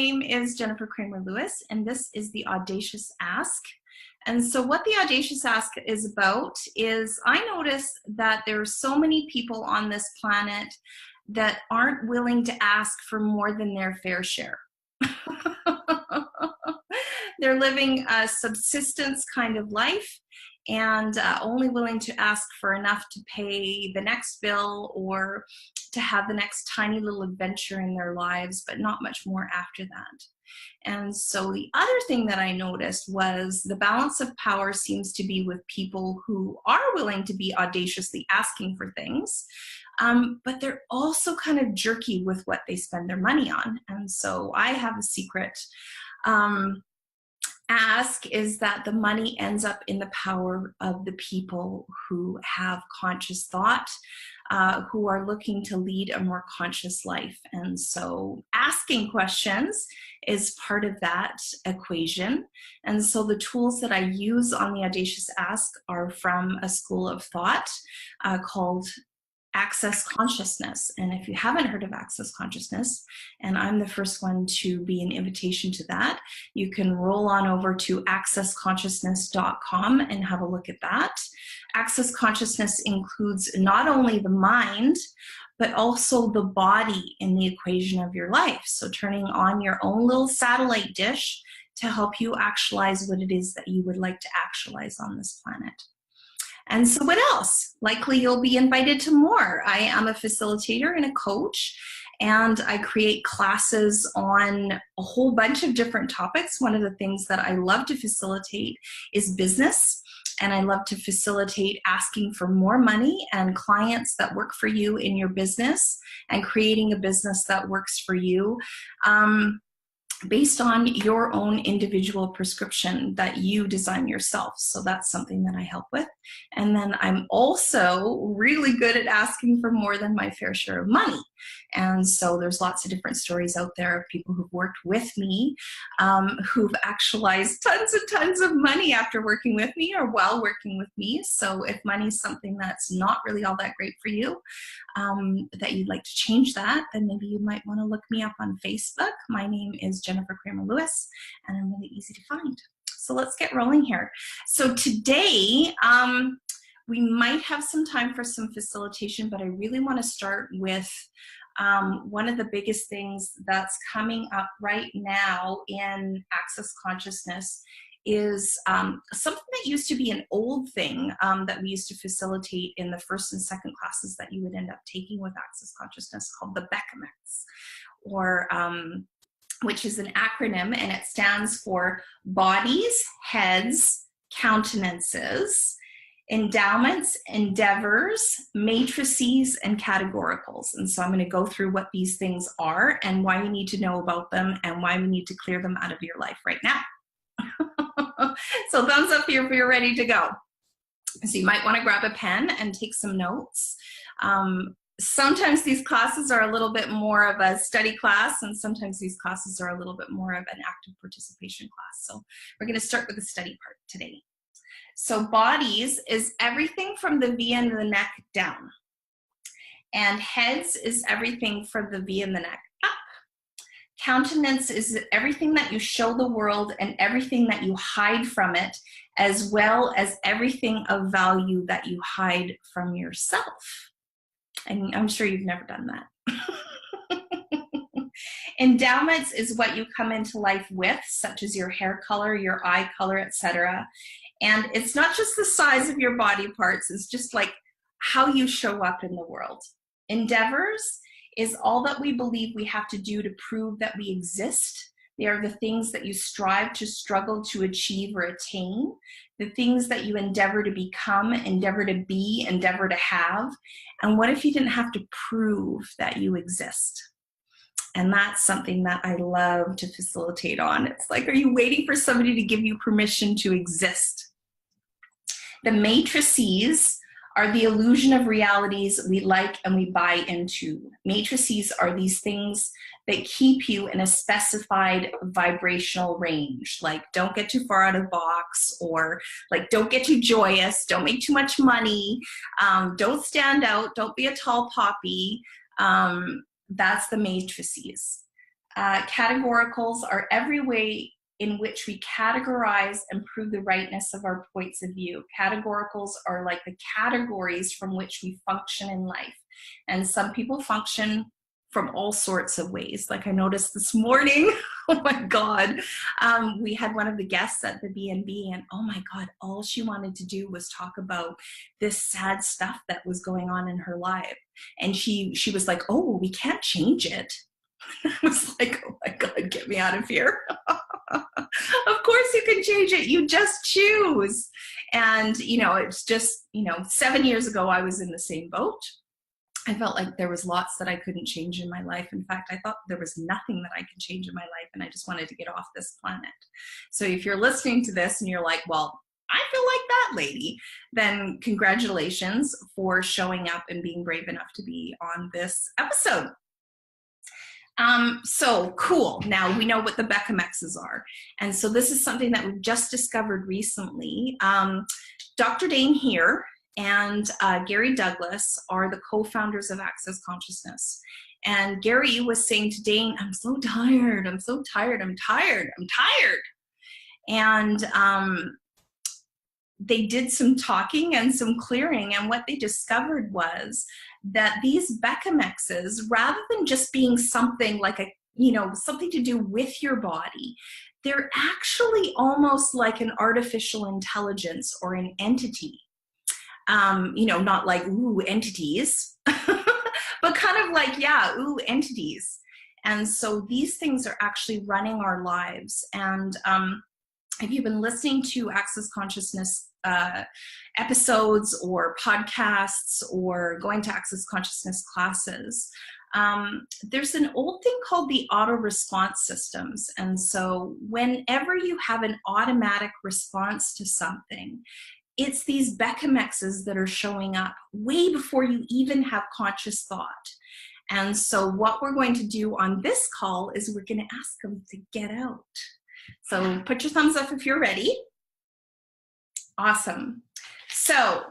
name is Jennifer Cramer Lewis, and this is the Audacious Ask. And so what the Audacious Ask is about is I notice that there are so many people on this planet that aren't willing to ask for more than their fair share. They're living a subsistence kind of life and only willing to ask for enough to pay the next bill or to have the next tiny little adventure in their lives, but not much more after that. And so the other thing that I noticed was the balance of power seems to be with people who are willing to be audaciously asking for things, but they're also kind of jerky with what they spend their money on. And so I have a secret ask is that the money ends up in the power of the people who have conscious thought, who are looking to lead a more conscious life. And so asking questions is part of that equation. And so the tools that I use on the Audacious Ask are from a school of thought called Access Consciousness. And if you haven't heard of Access Consciousness, and I'm the first one to be an invitation to that, you can roll on over to accessconsciousness.com and have a look at that. Access Consciousness includes not only the mind, but also the body in the equation of your life. So turning on your own little satellite dish to help you actualize what it is that you would like to actualize on this planet. And so what else? Likely you'll be invited to more. I am a facilitator and a coach, and I create classes on a whole bunch of different topics. One of the things that I love to facilitate is business, and I love to facilitate asking for more money and clients that work for you in your business and creating a business that works for you. Based on your own individual prescription that you design yourself. So that's something that I help with. And then I'm also really good at asking for more than my fair share of money. And so there's lots of different stories out there of people who've worked with me, who've actualized tons and tons of money after working with me or while working with me. So if money's something that's not really all that great for you, that you'd like to change that, then maybe you might want to look me up on Facebook. My name is Jennifer Cramer Lewis, and I'm really easy to find. So let's get rolling here. So today, we might have some time for some facilitation, but I really want to start with one of the biggest things that's coming up right now in Access Consciousness is something that used to be an old thing that we used to facilitate in the first and second classes that you would end up taking with Access Consciousness, called the Beckamets, or which is an acronym, and it stands for bodies, heads, countenances, endowments, endeavors, matrices, and categoricals. And so I'm going to go through what these things are and why you need to know about them and why we need to clear them out of your life right now. So thumbs up here if you're ready to go. So you might want to grab a pen and take some notes. Sometimes these classes are a little bit more of a study class, and sometimes these classes are a little bit more of an active participation class. So we're going to start with the study part today. So bodies is everything from the V in the neck down. And heads is everything from the V in the neck up. Countenance is everything that you show the world and everything that you hide from it, as well as everything of value that you hide from yourself. And I'm sure you've never done that. Endowments is what you come into life with, such as your hair color, your eye color, etc. And it's not just the size of your body parts, it's just like how you show up in the world. Endeavors is all that we believe we have to do to prove that we exist. They are the things that you strive to struggle to achieve or attain, the things that you endeavor to become, endeavor to be, endeavor to have. And what if you didn't have to prove that you exist? And that's something that I love to facilitate on. It's like, are you waiting for somebody to give you permission to exist? The matrices are the illusion of realities we like and we buy into. Matrices are these things that keep you in a specified vibrational range, like don't get too far out of the box, or like don't get too joyous, don't make too much money, don't stand out, don't be a tall poppy. That's the matrices. Categoricals are every way in which we categorize and prove the rightness of our points of view. Categoricals are like the categories from which we function in life. And some people function from all sorts of ways. Like I noticed this morning, oh my God, we had one of the guests at the B&B, and oh my God, all she wanted to do was talk about this sad stuff that was going on in her life. And she was like, oh, we can't change it. I was like, oh my God, get me out of here. Of course you can change it. You just choose. And, you know, it's just, you know, 7 years ago, I was in the same boat. I felt like there was lots that I couldn't change in my life. In fact, I thought there was nothing that I could change in my life, and I just wanted to get off this planet. So if you're listening to this and you're like, well, I feel like that lady, then congratulations for showing up and being brave enough to be on this episode. So cool. Now we know what the Beckham-X's are. And so this is something that we've just discovered recently. Dr. Dane here and Gary Douglas are the co-founders of Access Consciousness. And Gary was saying to Dane, I'm so tired. I'm so tired. I'm tired. I'm tired. And they did some talking and some clearing. And what they discovered was that these Beckham-X's, rather than just being something like a, you know, something to do with your body, they're actually almost like an artificial intelligence or an entity. You know, not like, ooh, entities, but kind of like, yeah, ooh, entities. And so these things are actually running our lives. And if you've been listening to Access Consciousness episodes or podcasts or going to Access Consciousness classes, there's an old thing called the auto response systems. And so whenever you have an automatic response to something, it's these Beckham-X's that are showing up way before you even have conscious thought. And so what we're going to do on this call is we're going to ask them to get out. So put your thumbs up if you're ready. Awesome. So,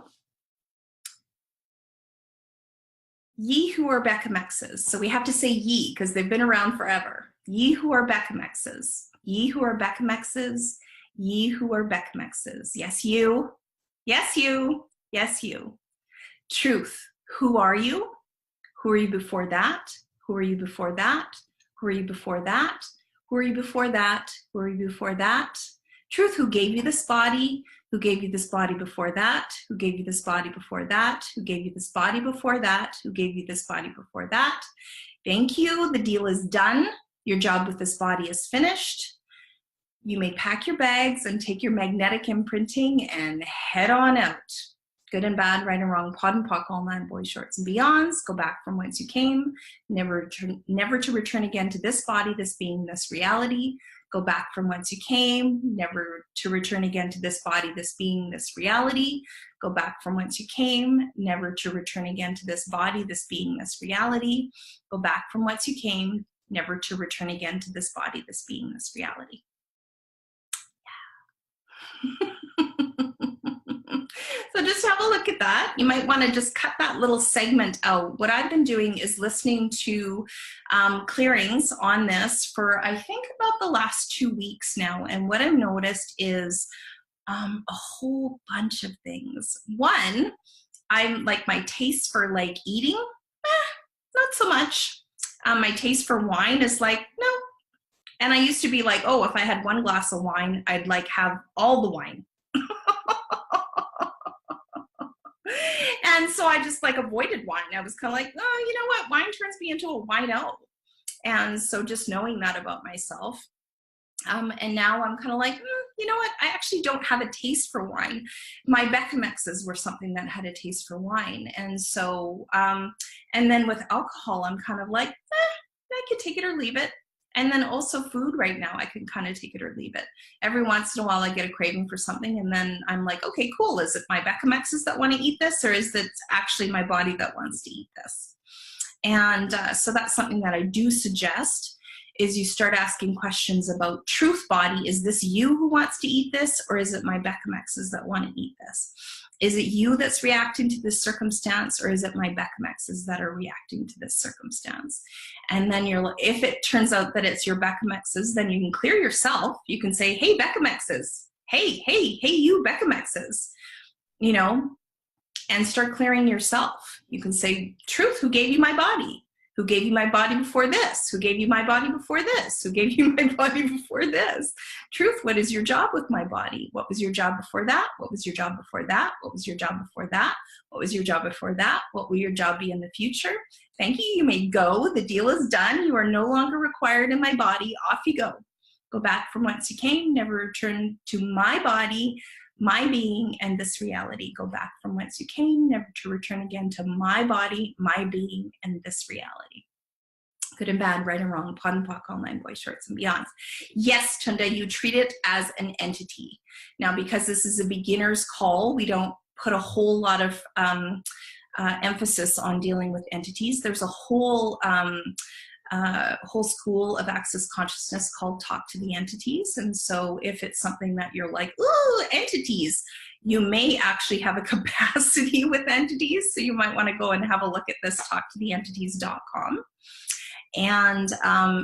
ye who are Beckham-X's. So we have to say ye because they've been around forever. Ye who are Beckham-X's. Ye who are Beckham-X's. Ye who are Beckham-X's. Yes, you. Yes, you. Yes, you. Truth. Who are you? Who are you before that? Who are you before that? Who are you before that? Who are you before that? Who are you before that? Truth. Who gave you this body? Who gave you this body before that? Who gave you this body before that? Who gave you this body before that? Who gave you this body before that? Thank you. The deal is done. Your job with this body is finished. You may pack your bags and take your magnetic imprinting and head on out. Good and bad, right and wrong, pod and pock, all nine boys, shorts and beyonds. Go back from whence you came. Never to return again to this body, this being, this reality. Go back from whence you came. Never to return again to this body, this being, this reality. Go back from whence you came. Never to return again to this body, this being, this reality. Go back from whence you came. Never to return again to this body, this being, this reality. So just have a look at that. You might want to just cut that little segment out. What I've been doing is listening to clearings on this for, I think, about the last 2 weeks now. And what I've noticed is a whole bunch of things. One, I'm like, my taste for like eating, not so much. My taste for wine is like, no. And I used to be like, oh, if I had one glass of wine, I'd like have all the wine. And so I just like avoided wine. I was kind of like, oh, you know what? Wine turns me into a wino. And so just knowing that about myself. And now I'm kind of like, you know what? I actually don't have a taste for wine. My Beckham-X's were something that had a taste for wine. And so, and then with alcohol, I'm kind of like, I could take it or leave it. And then also food right now, I can kind of take it or leave it. Every once in a while I get a craving for something and then I'm like, okay, cool. Is it my Beckham-X's that want to eat this, or is it actually my body that wants to eat this? And so that's something that I do suggest is you start asking questions about truth body. Is this you who wants to eat this, or is it my Beckham-X's that want to eat this? Is it you that's reacting to this circumstance, or is it my Beckham-X's that are reacting to this circumstance? And then if it turns out that it's your Beckham-X's, then you can clear yourself. You can say, hey, Beckham-X's, hey, you Beckham-X's, you know, and start clearing yourself. You can say, truth, who gave you my body? Who gave you my body before this? Who gave you my body before this? Who gave you my body before this? Truth, what is your job with my body? What was your job before that? What was your job before that? What was your job before that? What was your job before that? What will your job be in the future? Thank you. You may go. The deal is done. You are no longer required in my body. Off you go. Go back from whence you came. Never return to my body, my being, and this reality. Go back from whence you came, never to return again to my body, my being, and this reality. Good and bad, right and wrong, POD and POC, online, boys, shorts, and beyonds. Yes, Chunda, you treat it as an entity. Now, because this is a beginner's call, we don't put a whole lot of emphasis on dealing with entities. There's a whole school of access consciousness called Talk to the Entities. And so if it's something that you're like, ooh, entities, you may actually have a capacity with entities. So you might want to go and have a look at this, talktotheentities.com. And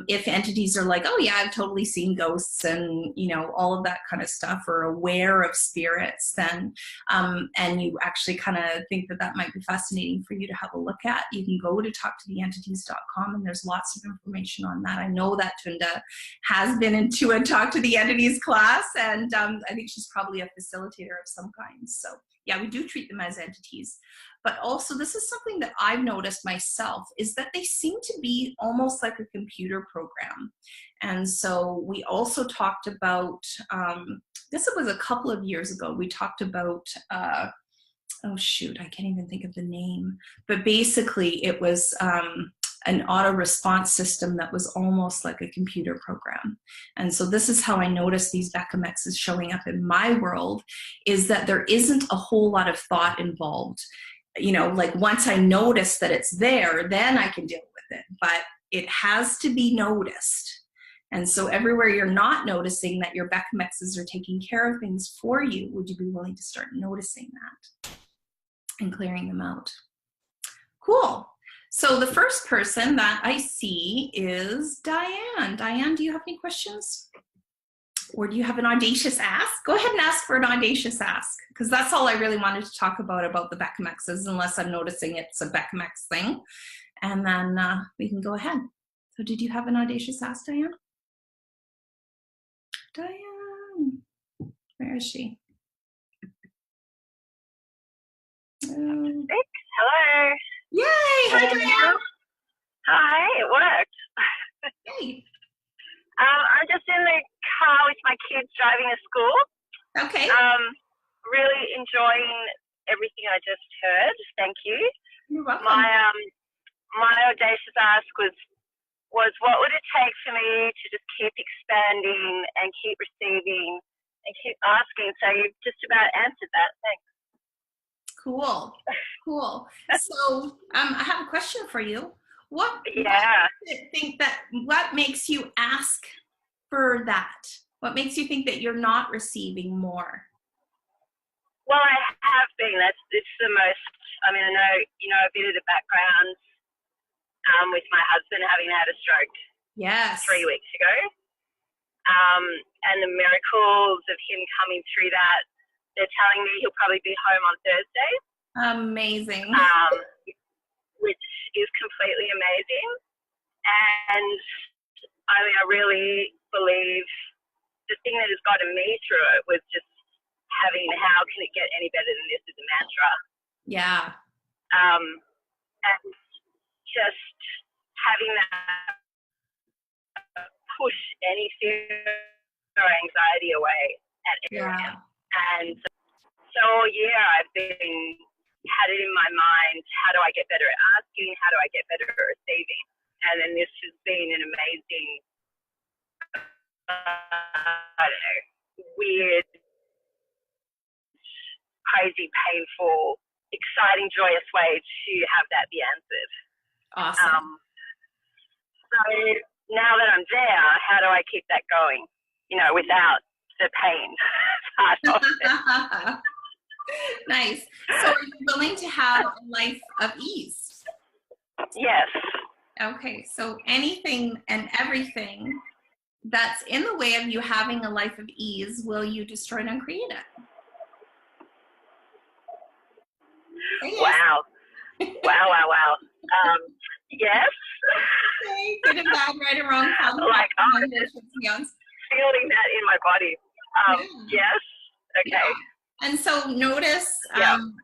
if entities are like, oh yeah, I've totally seen ghosts and, you know, all of that kind of stuff, or aware of spirits, then, and you actually kind of think that that might be fascinating for you to have a look at, you can go to talktotheentities.com, and there's lots of information on that. I know that Tunda has been into a Talk to the Entities class, and I think she's probably a facilitator of some kind. So yeah, we do treat them as entities. But also, this is something that I've noticed myself, is that they seem to be almost like a computer program. And so we also talked about, this was a couple of years ago, we talked about, oh shoot, I can't even think of the name. But basically it was an auto response system that was almost like a computer program. And so this is how I noticed these Beckham-X's showing up in my world, is that there isn't a whole lot of thought involved. You know, like once I notice that it's there, then I can deal with it, but it has to be noticed. And so everywhere you're not noticing that your Beckham-X's are taking care of things for you, would you be willing to start noticing that and clearing them out? Cool. So the first person that I see is Diane. Diane, do you have any questions? Or do you have an audacious ask? Go ahead and ask for an audacious ask, because that's all I really wanted to talk about the Beckham-X's, unless I'm noticing it's a Beckham-X thing. And then we can go ahead. So did you have an audacious ask, Diane? Diane, where is she? Hello. Yay! Hi, Diane. Hi, it worked. Hey. I'm just in the car with my kids driving to school. Okay. Really enjoying everything I just heard. Thank you. You're welcome. My audacious ask was what would it take for me to just keep expanding and keep receiving and keep asking? So you've just about answered that. Thanks. Cool. Cool. So I have a question for you. What makes you ask for that? What makes you think that you're not receiving more? Well, I have been. It's the most. I mean, I know you know a bit of the background with my husband having had a stroke. Yes. 3 weeks ago, and the miracles of him coming through that. They're telling me he'll probably be home on Thursday. Amazing. Which is completely amazing. And I mean, I really believe the thing that has gotten me through it was just having how can it get any better than this as a mantra. Yeah. And just having that push any fear or anxiety away at every hand. And so all year I've had it in my mind, how do I get better at asking? How do I get better at receiving? And then this has been an amazing, I don't know, weird, crazy, painful, exciting, joyous way to have that be answered. Awesome. So now that I'm there, how do I keep that going, without the pain part of it? Nice. So are you willing to have a life of ease? Yes. Okay, so anything and everything that's in the way of you having a life of ease, will you destroy and uncreate it? Yes. Wow. Wow. Yes. Okay, good and bad, right or wrong. Like, I'm just feeling that in my body. Yes. Okay. Yeah. And so notice,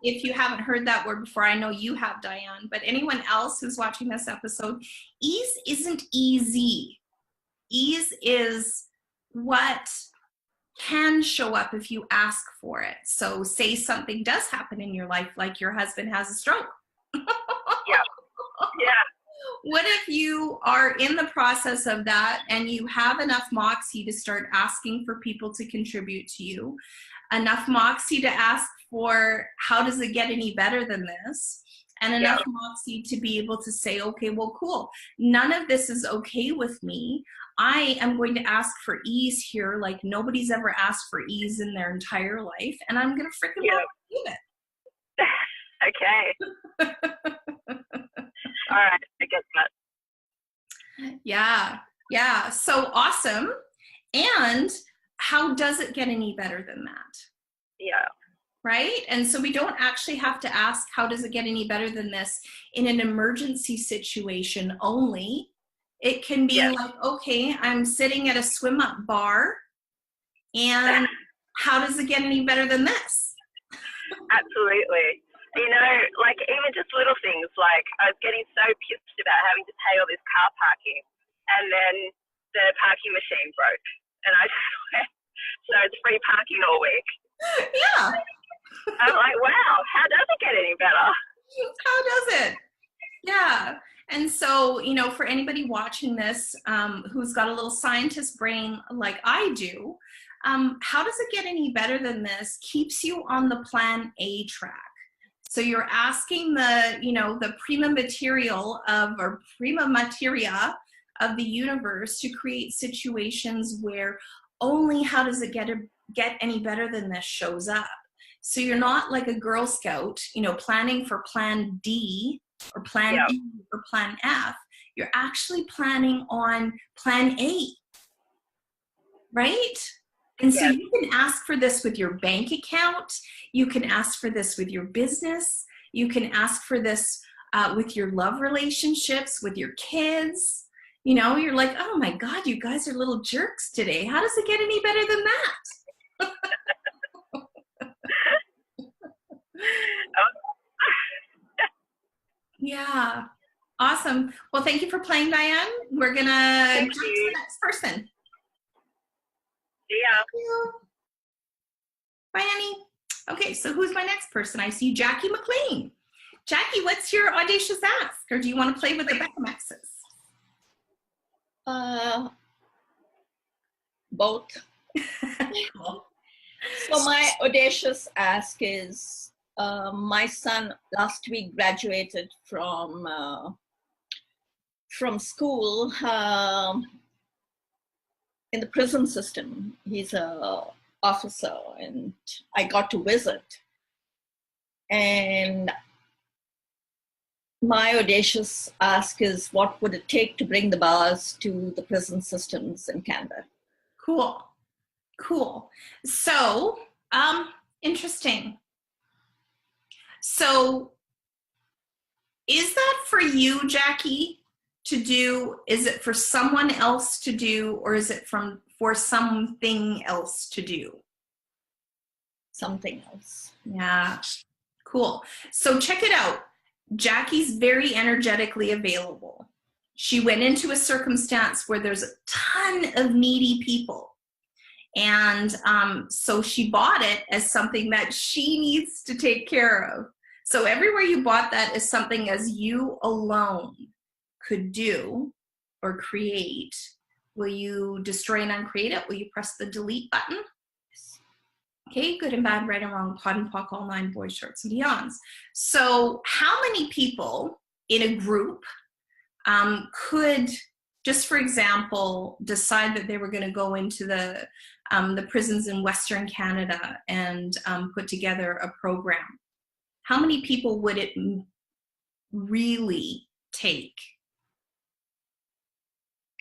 if you haven't heard that word before, I know you have, Diane, but anyone else who's watching this episode, ease isn't easy. Ease is what can show up if you ask for it. So say something does happen in your life, like your husband has a stroke. Yeah. What if you are in the process of that and you have enough moxie to start asking for people to contribute to you, enough moxie to ask for how does it get any better than this, and enough moxie to be able to say, okay, well, cool. None of this is okay with me. I am going to ask for ease here like nobody's ever asked for ease in their entire life, and I'm going to freaking do it. Okay. All right, I get that. Yeah. So awesome. And how does it get any better than that? Yeah. Right? And so we don't actually have to ask, how does it get any better than this in an emergency situation only. It can be like, okay, I'm sitting at a swim up bar, and how does it get any better than this? Absolutely. Like even just little things, like I was getting so pissed about having to pay all this car parking, and then the parking machine broke, and I just went, so it's free parking all week. Yeah. I'm like, wow, how does it get any better? How does it? Yeah. And so, for anybody watching this who's got a little scientist brain like I do, how does it get any better than this keeps you on the plan A track. So you're asking the prima materia of the universe to create situations where only how does it get any better than this shows up. So you're not like a Girl Scout, planning for plan D or plan E or plan F. You're actually planning on plan A, right? And so you can ask for this with your bank account. You can ask for this with your business. You can ask for this with your love relationships, with your kids. You're like, oh my God, you guys are little jerks today. How does it get any better than that? Yeah. Awesome. Well, thank you for playing, Diane. We're going to jump to the next person. Yeah. Bye, Annie. Okay, so who's my next person? I see Jackie McLean. Jackie, what's your audacious ask? Or do you want to play with the Beckhamaxes? Both. Cool. So my audacious ask is, my son last week graduated from school in the prison system. He's a officer, and I got to visit. And my audacious ask is, what would it take to bring the bars to the prison systems in Canada? Cool. So, interesting. So, is that for you, Jackie, to do? Is it for someone else to do, or is it for something else to do? Something else. Yeah. Cool. So check it out. Jackie's very energetically available. She went into a circumstance where there's a ton of needy people. And so she bought it as something that she needs to take care of. So everywhere you bought that is something as you alone could do or create. Will you destroy and uncreate it? Will you press the delete button? Okay, good and bad, right and wrong, pod and pock, all nine, boys, shorts, and beyonds. So how many people in a group could just for example, decide that they were going to go into the prisons in Western Canada and put together a program, how many people would it really take?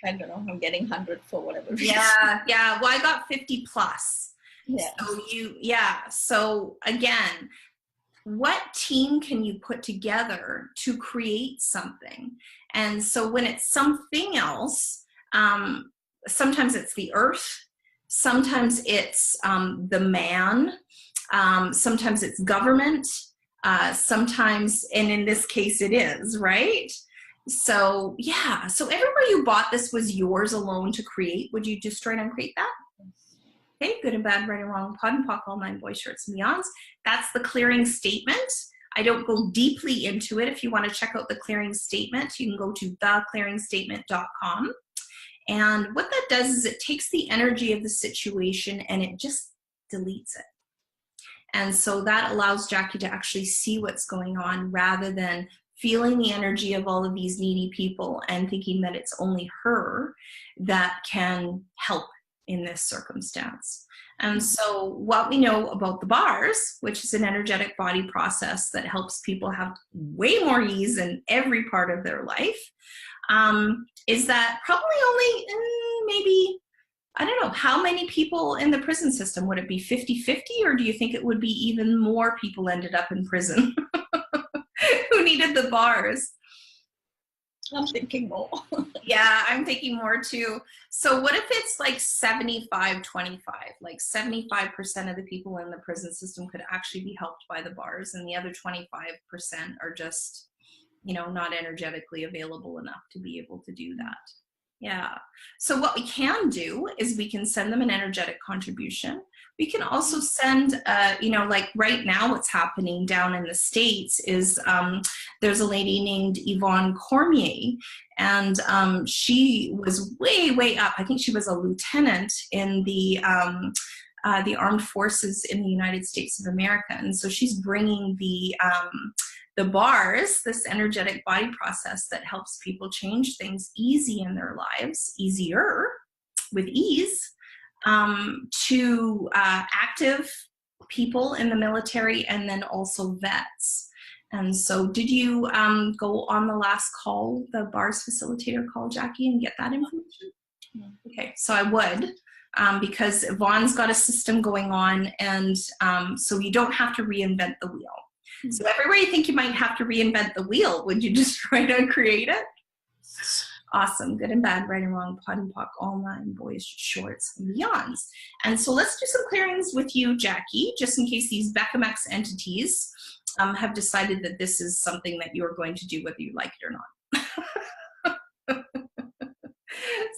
I don't know. I'm getting 100 for whatever reason. Yeah. Well, I got 50 plus. Yeah. So again, what team can you put together to create something? And so when it's something else, sometimes it's the earth, sometimes it's the man, sometimes it's government, sometimes, and in this case it is, right? So yeah, so everywhere you bought this was yours alone to create. Would you just try and create that? Okay, good and bad, right and wrong, pod and poc, all 9 boys, shorts, and beyonds. That's the clearing statement. I don't go deeply into it. If you want to check out the clearing statement, you can go to theclearingstatement.com. And what that does is it takes the energy of the situation and it just deletes it. And so that allows Jackie to actually see what's going on rather than feeling the energy of all of these needy people and thinking that it's only her that can help in this circumstance. And so what we know about the bars, which is an energetic body process that helps people have way more ease in every part of their life, is that probably only maybe, I don't know, how many people in the prison system? Would it be 50-50, or do you think it would be even more people ended up in prison who needed the bars? I'm thinking more. Yeah, I'm thinking more too. So what if it's like 75-25? Like 75% of the people in the prison system could actually be helped by the bars, and the other 25% are just, not energetically available enough to be able to do that. Yeah. So what we can do is we can send them an energetic contribution. We can also send, like right now what's happening down in the States is there's a lady named Yvonne Cormier, and she was way, way up. I think she was a lieutenant in the armed forces in the United States of America. And so she's bringing the bars, this energetic body process that helps people change things easy in their lives, easier, with ease, to active people in the military and then also vets. And so did you go on the last call, the bars facilitator call, Jackie, and get that information? Okay, so I would, because Yvonne's got a system going on, and so you don't have to reinvent the wheel. So everywhere you think you might have to reinvent the wheel, would you just try to create it? Awesome. Good and bad, right and wrong, pod and poc, all 9 boys, shorts, and beyonds. And so let's do some clearings with you, Jackie, just in case these Bechamex entities have decided that this is something that you're going to do whether you like it or not.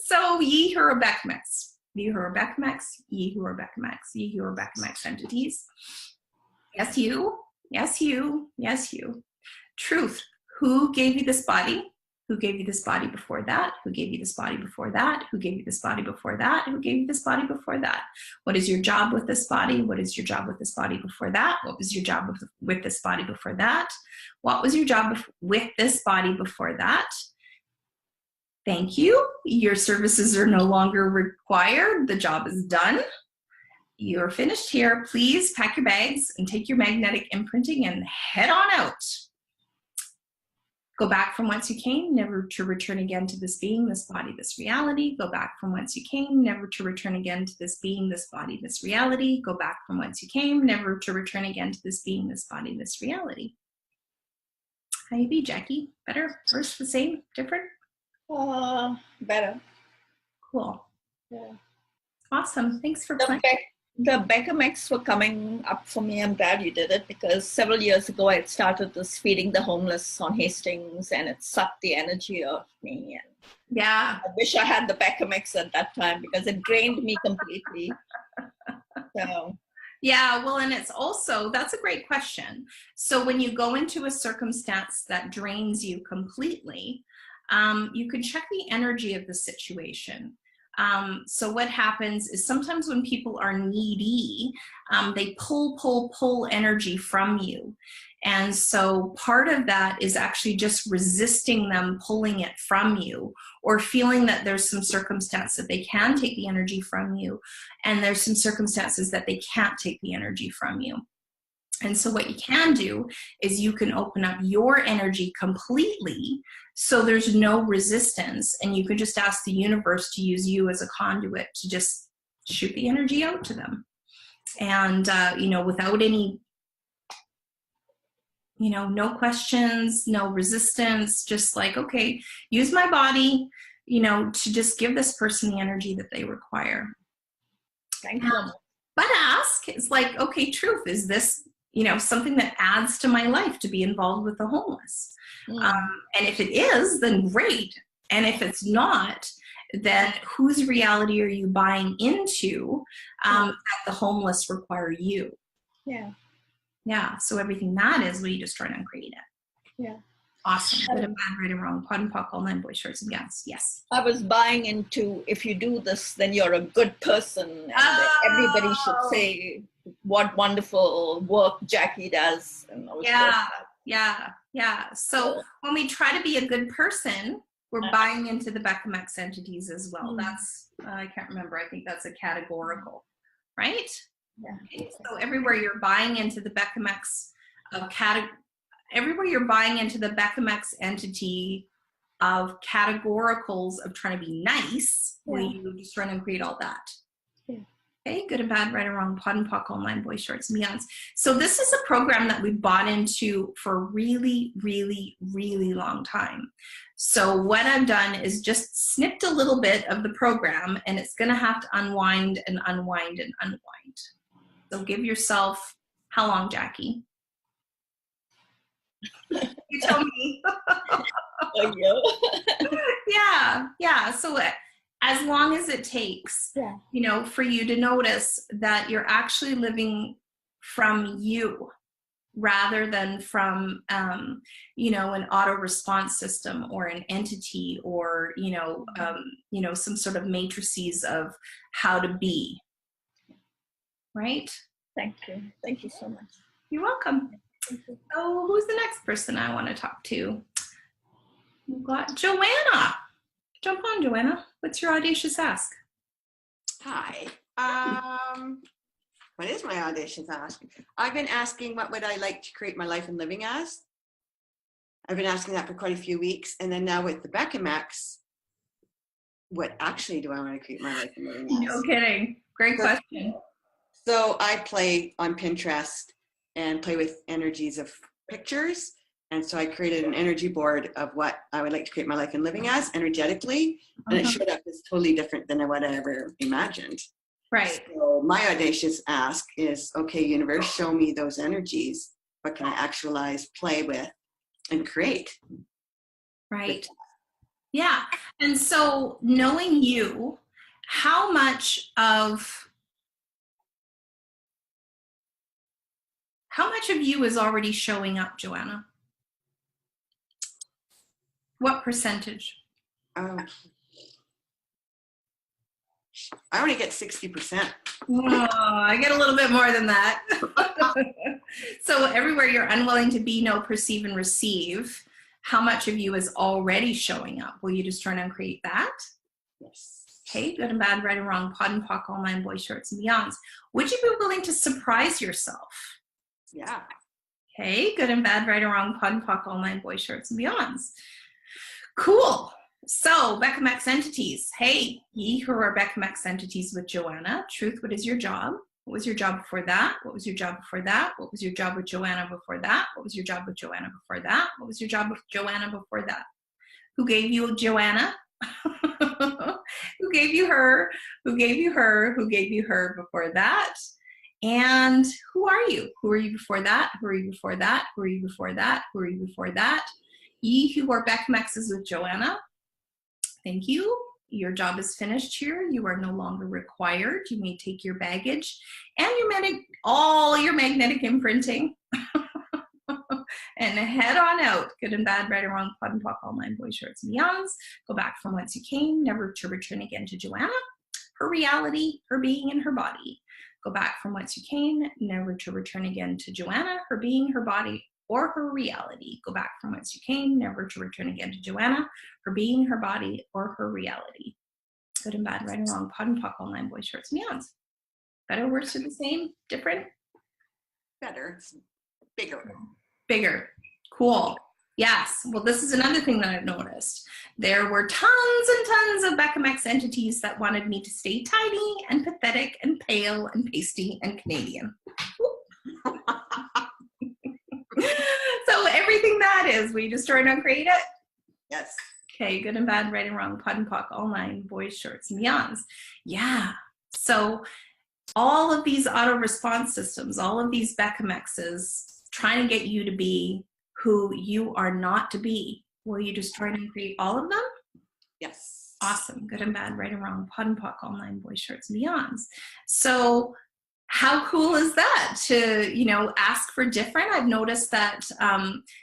So ye who are Bechamex, ye who are Bechamex, ye who are Bechamex, ye who are Bechamex entities. Yes, you. Yes, you. Yes, you. Truth. Who gave you this body? Who gave you this body before that? Who gave you this body before that? Who gave you this body before that? Who gave you this body before that? What is your job with this body? What is your job with this body before that? What was your job with this body before that? What was your job with this body before that? Thank you. Your services are no longer required. The job is done. You're finished here. Please pack your bags and take your magnetic imprinting and head on out. Go back from whence you came, never to return again to this being, this body, this reality. Go back from whence you came, never to return again to this being, this body, this reality. Go back from whence you came, never to return again to this being, this body, this reality. How you be, Jackie? Better? Worse? The same? Different? Better. Cool. Yeah. Awesome. Thanks for playing. The Bechamex were coming up for me. I'm glad you did it, because several years ago I had started this feeding the homeless on Hastings, and it sucked the energy of me. And yeah, I wish I had the Bechamex at that time, because it drained me completely. So yeah, well, and it's also, that's a great question. So when you go into a circumstance that drains you completely, you can check the energy of the situation. So what happens is sometimes when people are needy, they pull energy from you. And so part of that is actually just resisting them pulling it from you, or feeling that there's some circumstance that they can take the energy from you, and there's some circumstances that they can't take the energy from you. And so what you can do is you can open up your energy completely, so there's no resistance, and you can just ask the universe to use you as a conduit to just shoot the energy out to them. And, without any, no questions, no resistance, just like, okay, use my body, to just give this person the energy that they require. Thank you. But ask, it's like, okay, truth, is this, something that adds to my life to be involved with the homeless? And if it is, then great. And if it's not, then whose reality are you buying into that the homeless require you? Yeah. Yeah. So everything that is, we just try to uncreate it. Yeah. Awesome. Good and bad, right and wrong. Pod and pock, all nine boys, shorts and gowns. Yes. I was buying into, if you do this, then you're a good person. And everybody should say what wonderful work Jackie does. And Yeah. So when we try to be a good person, we're buying into the Beckham-X entities as well. That's, I can't remember. I think that's a categorical, right? Yeah. Okay. So everywhere you're buying into the Beckham-X everywhere you're buying into the Beckham-X entity of categoricals of trying to be nice, we just trying to create all that. Yeah. Okay, good and bad, right and wrong, pod and pock, online, boys, shorts, and beyonds. So this is a program that we bought into for a really, really, really long time. So what I've done is just snipped a little bit of the program, and it's going to have to unwind and unwind and unwind. So give yourself, how long, Jackie? You tell me. Yeah. So as long as it takes, for you to notice that you're actually living from you rather than from, an auto response system or an entity or, some sort of matrices of how to be. Right? Thank you. Thank you so much. You're welcome. So who's the next person I want to talk to? We've got Joanna. Jump on, Joanna. What's your audacious ask? Hi. What is my audacious ask? I've been asking what would I like to create my life and living as. I've been asking that for quite a few weeks. And then now with the Beckham-X, what actually do I want to create my life and living as? No kidding. Great question. So I play on Pinterest and play with energies of pictures. And so I created an energy board of what I would like to create my life and living as energetically. And it showed up as totally different than what I ever imagined. Right. So my audacious ask is, okay, universe, show me those energies. What can I actualize, play with, and create? Right. Yeah. And so knowing you, how much of you is already showing up, Joanna? What percentage? I only get 60%. Oh, I get a little bit more than that. So everywhere you're unwilling to be, know, perceive, and receive, how much of you is already showing up? Will you just try and create that? Yes. Okay, good and bad, right and wrong, pod and pock, all nine boys, shorts, and beyonds. Would you be willing to surprise yourself? Yeah. Okay, good and bad, right and wrong, pod and pock, all nine boys, shorts, and beyonds. Cool. So, Beckham-X entities. Hey, ye who are Beckham-X entities with Joanna. Truth, what is your job? What was your job before that? What was your job before that? What was your job with Joanna before that? What was your job with Joanna before that? What was your job with Joanna before that? Who gave you Joanna? Who gave you her? Who gave you her? Who gave you her before that? And who are you? Who are you before that? Who are you before that? Who are you before that? Who are you before that? Ye who are Beckham-X's with Joanna. Thank you. Your job is finished here. You are no longer required. You may take your baggage and all your magnetic imprinting And head on out. Good and bad, right and wrong, POD and POC, all nine boys, shorts, and beyonds. Go back from whence you came, never to return again to Joanna. Her reality, her being, and her body. Go back from whence you came, never to return again to Joanna. Her being, her body, or her reality. Go back from whence you came, never to return again to Joanna. Her being, her body, or her reality. Good and bad, right and wrong, POD and POC, all nine boys, shorts, and beyonds. Better, worse, or the same? Different? Better. It's bigger. Bigger. Cool. Yes. Well, this is another thing that I've noticed. There were tons and tons of Becamex entities that wanted me to stay tiny and pathetic and pale and pasty and Canadian. So everything that is, we destroy and uncreate it? Yes. Okay, good and bad, right and wrong, POD and POC, all nine boys, shorts, and beyonds. Yeah. So all of these auto response systems, all of these Becamexes trying to get you to be who you are not to be. Will you destroy and create all of them? Yes. Awesome. Good and bad, right and wrong, POD and POC, all nine boys, shorts, and beyonds. So how cool is that to, you know, ask for different? I've noticed that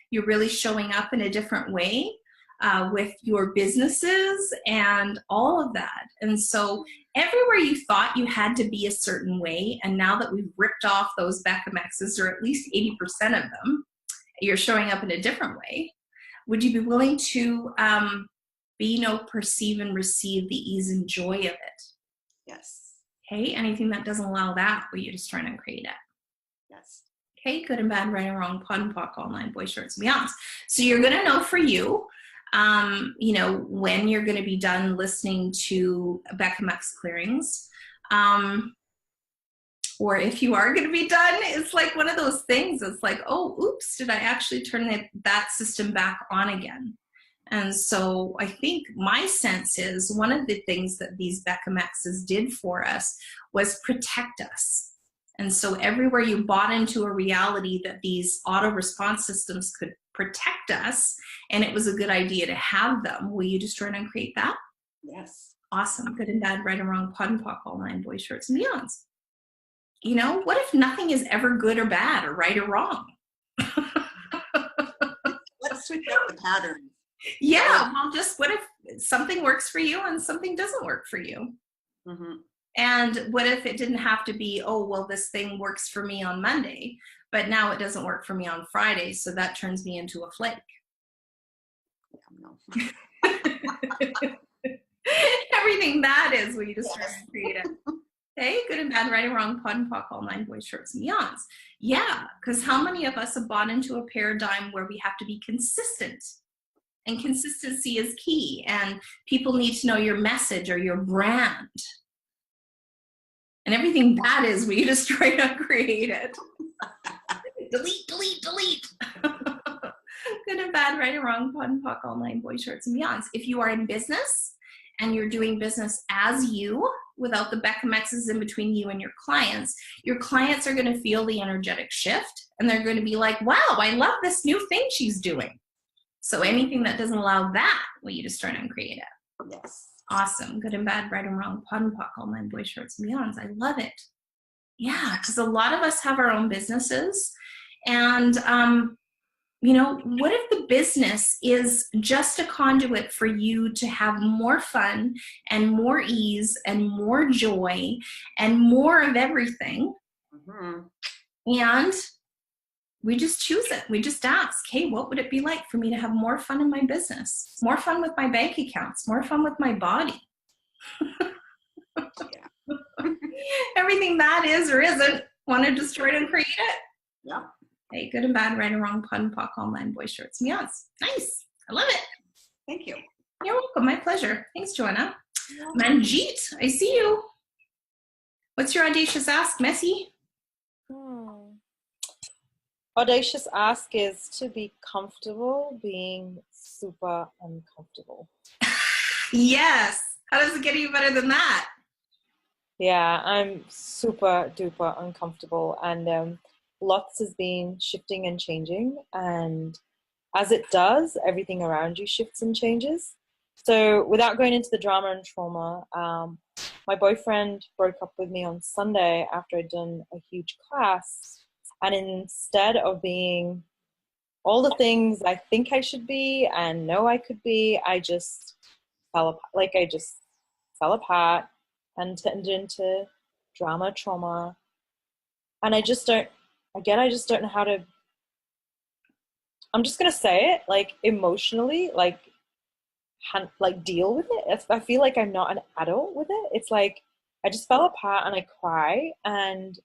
you're really showing up in a different way with your businesses and all of that. And so everywhere you thought you had to be a certain way, and now that we've ripped off those Becamexes, or at least 80% of them, you're showing up in a different way. Would you be willing to be, know, perceive, and receive the ease and joy of it? Yes. Okay, anything that doesn't allow that, will you destroy and uncreate it? Yes. Okay, good and bad, right and wrong, POD and POC, all nine boys, shorts, and beyonds. So you're gonna know for you, you know, when you're gonna be done listening to Becamex clearings. Or if you are going to be done, it's like one of those things. It's like, oh, oops, did I actually turn that system back on again? And so I think my sense is one of the things that these Becamexes did for us was protect us. And so everywhere you bought into a reality that these auto response systems could protect us, and it was a good idea to have them, will you destroy and uncreate that? Yes. Awesome. Good and bad, right and wrong, POD and POC, all nine boys, shorts, and beyonds. You know, what if nothing is ever good or bad or right or wrong? Let's switch up the pattern. Yeah, well, just what if something works for you and something doesn't work for you? Mm-hmm. And what if it didn't have to be, oh, well, this thing works for me on Monday, but now it doesn't work for me on Friday, so that turns me into a flake. No. Everything that is what you just try to create it. Okay, good and bad, right and wrong, POD and POC, all nine boys, shorts, and beyonds. Yeah, because how many of us have bought into a paradigm where we have to be consistent? And consistency is key, and people need to know your message or your brand. And everything that is, we destroy and create it. Delete, delete, delete. Good and bad, right and wrong, POD and POC, all nine boys, shorts, and beyonds. If you are in business and you're doing business as you, without the Becamexes in between you and your clients are going to feel the energetic shift, and they're going to be like, wow, I love this new thing she's doing. So anything that doesn't allow that, will you destroy and uncreate it? Yes. Awesome. Good and bad, right and wrong, POD and POC, all nine boys, shorts, and beyonds. I love it. Yeah, because a lot of us have our own businesses, and you know, what if the business is just a conduit for you to have more fun and more ease and more joy and more of everything? Mm-hmm. And we just choose it. We just ask, hey, what would it be like for me to have more fun in my business, more fun with my bank accounts, more fun with my body? Yeah. Everything that is or isn't, want to destroy it and create it? Yeah. Hey, good and bad, right and wrong, POD and POC, all nine boys, shorts, and beyonds. Nice. I love it. Thank you. You're welcome. My pleasure. Thanks, Joanna. Manjeet, I see you. What's your audacious ask, Messi? Audacious ask is to be comfortable being super uncomfortable. Yes. How does it get any better than that? Yeah, I'm super duper uncomfortable, and lots has been shifting and changing, and as it does, everything around you shifts and changes. So without going into the drama and trauma, my boyfriend broke up with me on Sunday after I'd done a huge class, and instead of being all the things I think I should be and know I could be, I just fell apart. Like I just fell apart and turned into drama, trauma. And I just don't know how to, I'm just going to say it, like emotionally, like deal with it. I feel like I'm not an adult with it. It's like I just fell apart and I cry and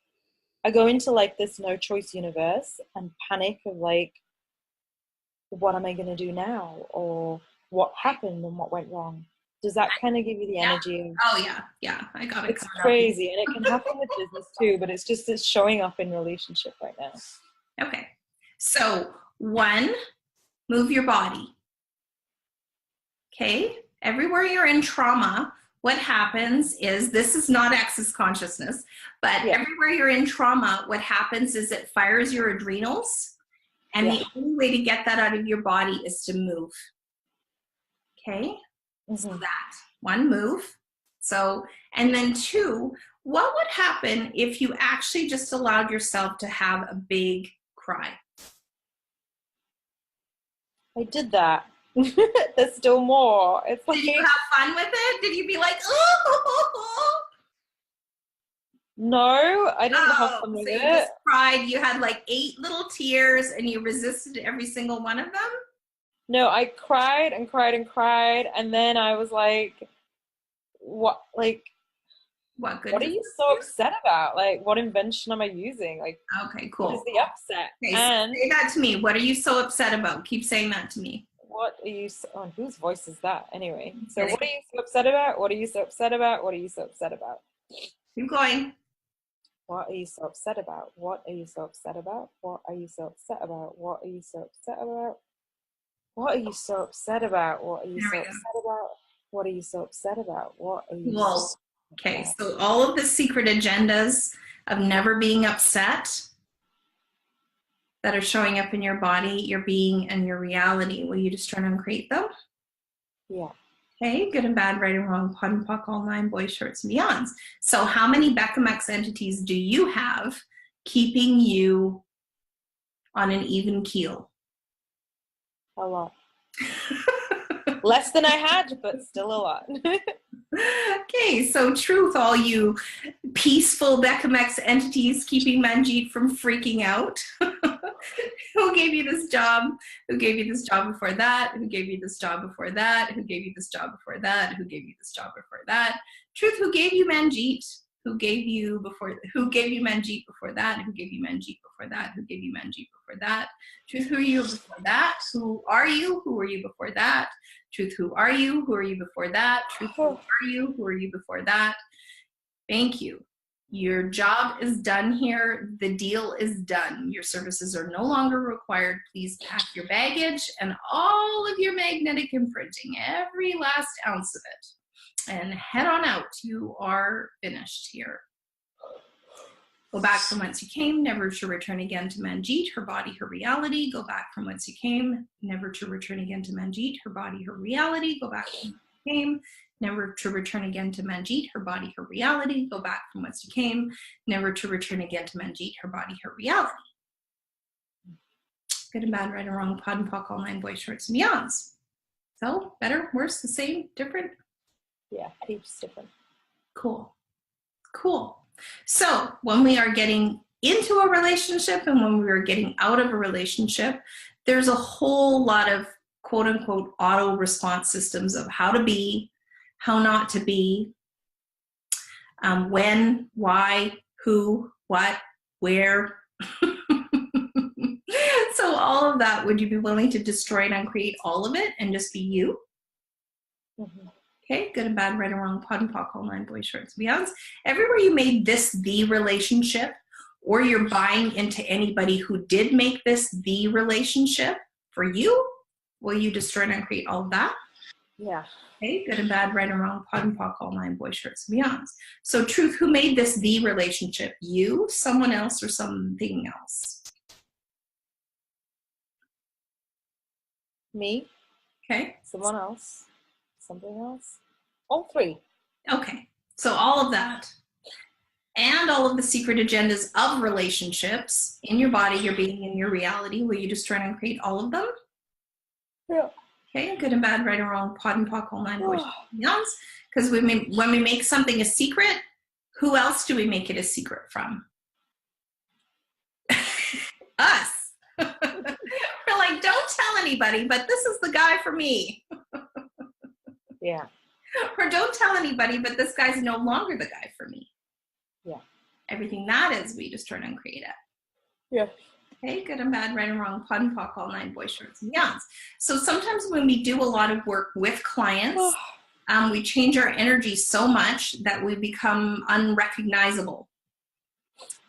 I go into like this no choice universe and panic of like, what am I going to do now? Or what happened and what went wrong? Does that kind of give you the energy? Oh yeah. Yeah. I got it. It's crazy. And it can happen with business too, but it's showing up in relationship right now. Okay. So 1, move your body. Okay. Everywhere you're in trauma, what happens is, this is not access consciousness, but everywhere you're in trauma, what happens is it fires your adrenals. And the only way to get that out of your body is to move. Okay. So that 1, move. So, and then 2, what would happen if you actually just allowed yourself to have a big cry? I did that. There's still more. It's like, did you have fun with it? Did you be like, oh? No, I didn't have fun with so it. You just cried. You had like 8 little tears and you resisted every single one of them? No, I cried and cried and cried. And then I was like, what are you so upset about? Like, what invention am I using? Like, okay, cool. What is the upset? Okay, and say that to me. What are you so upset about? Keep saying that to me. What are you whose voice is that anyway? So what are you so upset about? What are you so upset about? What are you so upset about? Keep going. What are you so upset about? What are you so upset about? What are you so upset about? What are you so upset about? What are you so upset about? What are you so upset about? What are you so upset about? What are you so okay, so all of the secret agendas of never being upset that are showing up in your body, your being, and your reality, will you just try and create them? Yeah. Okay, good and bad, right and wrong, POD and POC, all 9, boys, shorts, and beyonds. So how many Bechamex entities do you have keeping you on an even keel? A lot. Less than I had, but still a lot. Okay, so truth, all you peaceful Bechamex entities keeping Manjeet from freaking out. Who gave you this job? Who gave you this job before that? Who gave you this job before that? Who gave you this job before that? Who gave you this job before that? Truth, who gave you Manjeet? Who gave you Manjeet before that? Who gave you Manjeet before that? Who gave you Manjeet before that? Truth, who are you before that? Who are you? Who were you before that? Truth, who are you? Who are you before that? Truth, who are you? Who are you before that? Thank you. Your job is done here. The deal is done. Your services are no longer required. Please pack your baggage and all of your magnetic imprinting, every last ounce of it, and head on out. You are finished here. Go back from whence you came, never to return again to Manjeet, her body, her reality. Go back from whence you came, never to return again to Manjeet, her body, her reality. Go back from whence you came, never to return again to Manjeet, her body, her reality. Go back from whence you came, never to return again to Manjeet, her body, her reality. Good and bad, right and wrong, POD and POC, all 9, boys, shorts, and beyonds. So, better, worse, the same, different? Yeah, heaps different. Cool. Cool. So when we are getting into a relationship and when we are getting out of a relationship, there's a whole lot of quote unquote auto response systems of how to be, how not to be, when, why, who, what, where. So all of that, would you be willing to destroy and uncreate all of it and just be you? Mm-hmm. Okay, good and bad, right and wrong, POD and POC, all 9, boys, shorts, and beyonds. Everywhere you made this the relationship, or you're buying into anybody who did make this the relationship for you, will you destroy and uncreate all of that? Yeah. Okay, good and bad, right and wrong, POD and POC, all 9, boys, shorts, and beyonds. So truth, who made this the relationship? You, someone else, or something else? Me. Okay. Someone else. Something else. All 3. Okay, so all of that. and all of the secret agendas of relationships in your body, your being, and your reality. Will you destroy and uncreate all of them? Yeah. Okay, good and bad, right and wrong, pod and pock, all nine boys and beyonds. Because when we make something a secret, who else do we make it a secret from? Us. We're like, don't tell anybody, but this is the guy for me. Yeah. Or don't tell anybody, but this guy's no longer the guy for me. Yeah. Everything that is, we destroy and uncreate it. Yeah. Okay, good and bad, right and wrong, pod and pock, all nine boys, shorts, and beyonds. So sometimes when we do a lot of work with clients, we change our energy so much that we become unrecognizable.